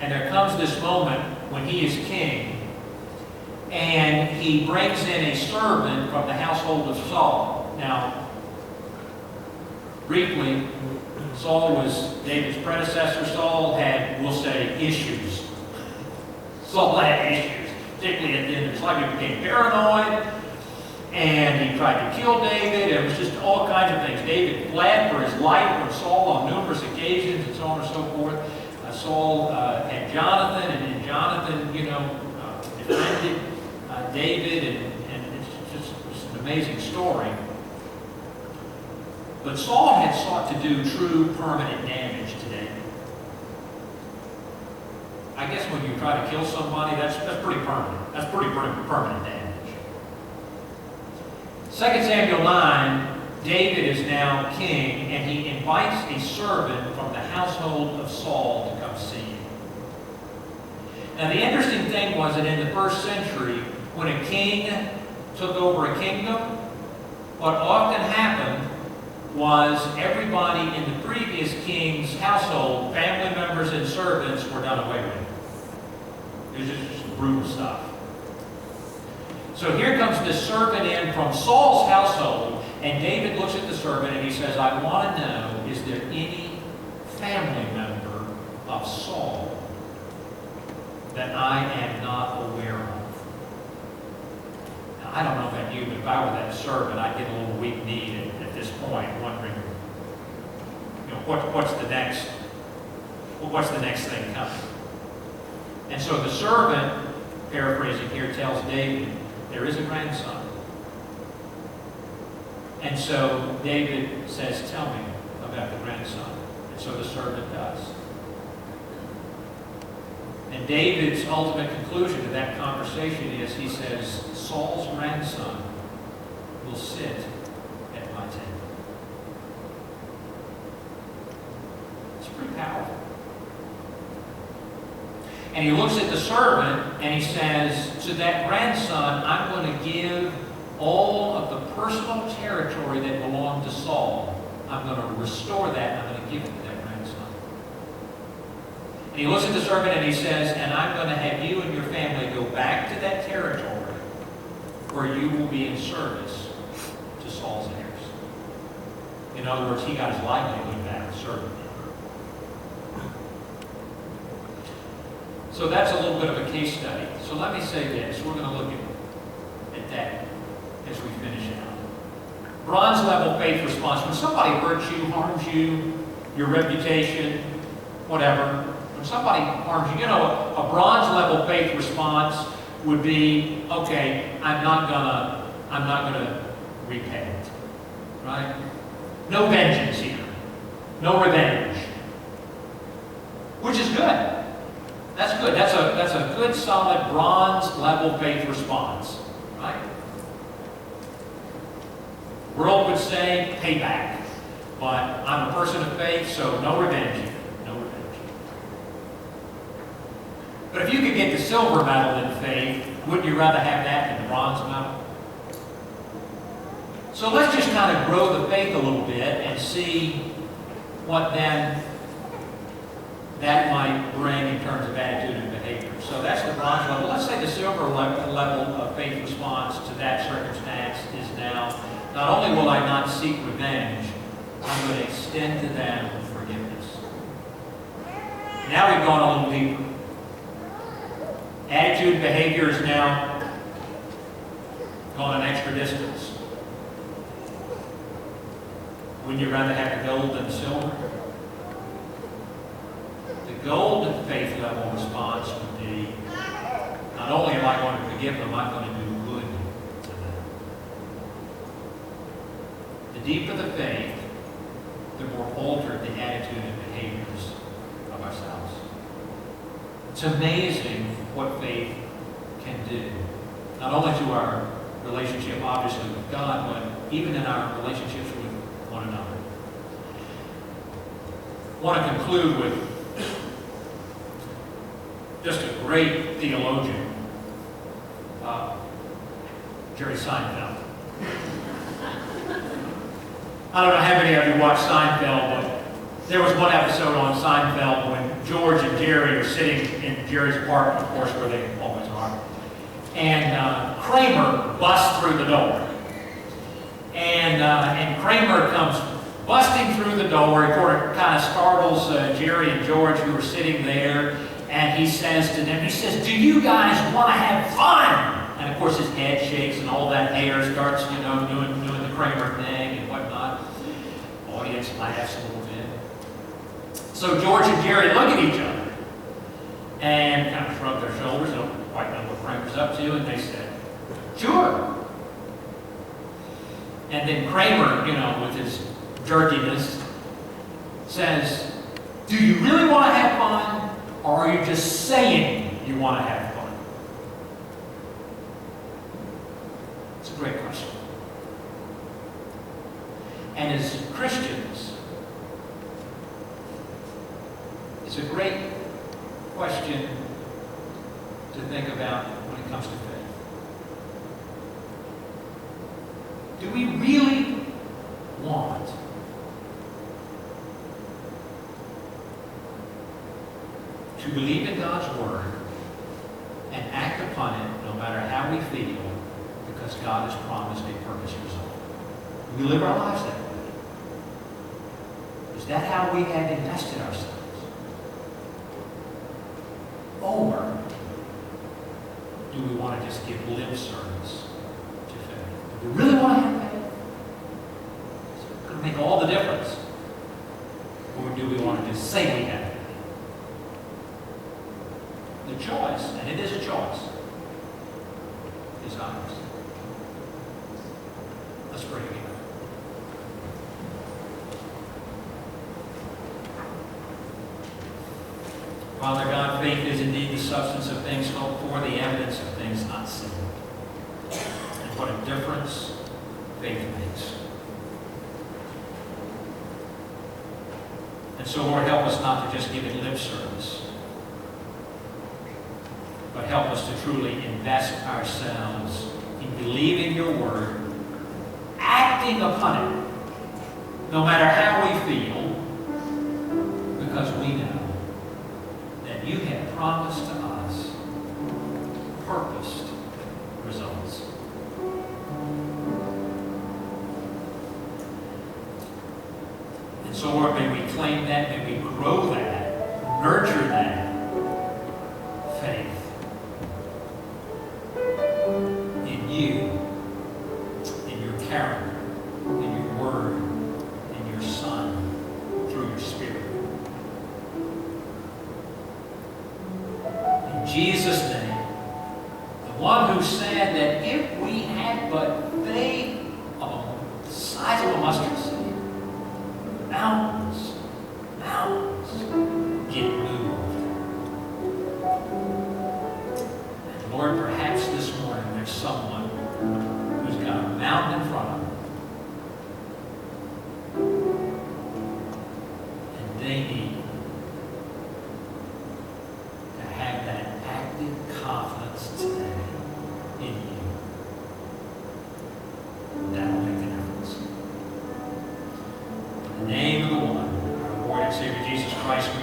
and there comes this moment when he is king, and he brings in a servant from the household of Saul. Now, briefly, Saul was David's predecessor. Saul had, we'll say, issues. Saul had issues, particularly at the end of his life. He became paranoid, and he tried to kill David. It was just all kinds of things. David fled for his life from Saul on numerous occasions, and so on and so forth. Saul had Jonathan, and Jonathan, defended David, and it's just an amazing story. But Saul had sought to do true permanent damage to David. I guess when you try to kill somebody, that's pretty permanent. That's pretty permanent damage. 2 Samuel 9, David is now king, and he invites a servant from the household of Saul to come see him. Now, the interesting thing was that in the first century, when a king took over a kingdom, what often happened was everybody in the previous king's household, family members and servants, were done away with. It was just brutal stuff. So here comes this servant in from Saul's household, and David looks at the servant and he says, I want to know, is there any family member of Saul that I am not aware of? Now, I don't know about you, but if I were that servant, I'd get a little weak-kneed at this point, wondering, what's the next thing coming? And so the servant, paraphrasing here, tells David, there is a grandson. And so David says, tell me about the grandson. And so the servant does. And David's ultimate conclusion to that conversation is, he says, Saul's grandson will sit at my table. It's pretty powerful. And he looks at the servant and he says, to that grandson, I'm going to give all of the personal territory that belonged to Saul. I'm going to restore that, and I'm going to give it to that grandson. And he looks at the servant and he says, and I'm going to have you and your family go back to that territory where you will be in service to Saul's heirs. In other words, he got his livelihood back, serving. So that's a little bit of a case study. So let me say this. We're going to look at that as we finish out. Bronze level faith response. When somebody hurts you, harms you, your reputation, whatever, when somebody harms you, a bronze level faith response would be, okay, I'm not gonna repay it. Right? No vengeance here. No revenge. Which is good. That's good. That's a good, solid, bronze level faith response. Right? World would say payback. But I'm a person of faith, so no revenge here. No revenge. But if you could get the silver medal in faith, wouldn't you rather have that than the bronze medal? So let's just kind of grow the faith a little bit and see what then that might bring in terms of attitude and behavior. So that's the bronze level. Let's say the silver level of faith response to that circumstance is now, not only will I not seek revenge, I'm going to extend to them forgiveness. Now we've gone a little deeper. Attitude and behavior is now gone an extra distance. Wouldn't you rather have the gold than the silver? The gold faith level response would be, not only am I going to forgive them, I'm going to do good to them. The deeper the faith, the more altered the attitude and behaviors of ourselves. It's amazing what faith can do. Not only to our relationship, obviously, with God, but even in our relationships with one another. I want to conclude with just a great theologian, Jerry Seinfeld. I don't know how many of you watched Seinfeld, but there was one episode on Seinfeld when George and Jerry are sitting in Jerry's apartment, of course, where they always are. And Kramer busts through the door. And Kramer comes busting through the door. He kind of startles Jerry and George, who are sitting there. And he says to them, he says, "Do you guys want to have fun?" And of course his head shakes and all that hair starts, you know, doing the Kramer thing and whatnot. Audience laughs a little bit. So George and Jerry look at each other and kind of shrug their shoulders. They don't quite know what Kramer's up to. And they said, "Sure." And then Kramer, you know, with his jerkiness, says, "Do you really want to have fun? Or are you just saying you want to have fun?" It's a great question. And as Christians, it's a great question to think about when it comes to faith. Do we really want to believe in God's Word and act upon it no matter how we feel, because God has promised a purpose result? Do we live our lives that way? Is that how we have invested ourselves? Or do we want to just give lip service to faith? Do we really want to have faith? It's going to make all the difference. Or do we want to just say we have it? The choice, and it is a choice, is ours. Let's pray together. Father God, faith is indeed the substance of things hoped for, the evidence of things not seen. And what a difference faith makes. And so, Lord, help us not to just give it lip service, but help us to truly invest ourselves in believing your word, acting upon it, no matter how we feel, because we know that you have promised to us purposed results. And so, Lord, may we claim that, may we grow that, nurture that faith in you, in your character, in your word, in your Son, through your Spirit. In Jesus' name, the one who said that if we had but faith of the size of a mustard seed, mountains get moved. And Lord, perhaps this morning there's someone who's got a mountain in front of them, and they need to have that active confidence today in you. That'll make the difference. In the name of the one, our Lord and Savior Jesus Christ, we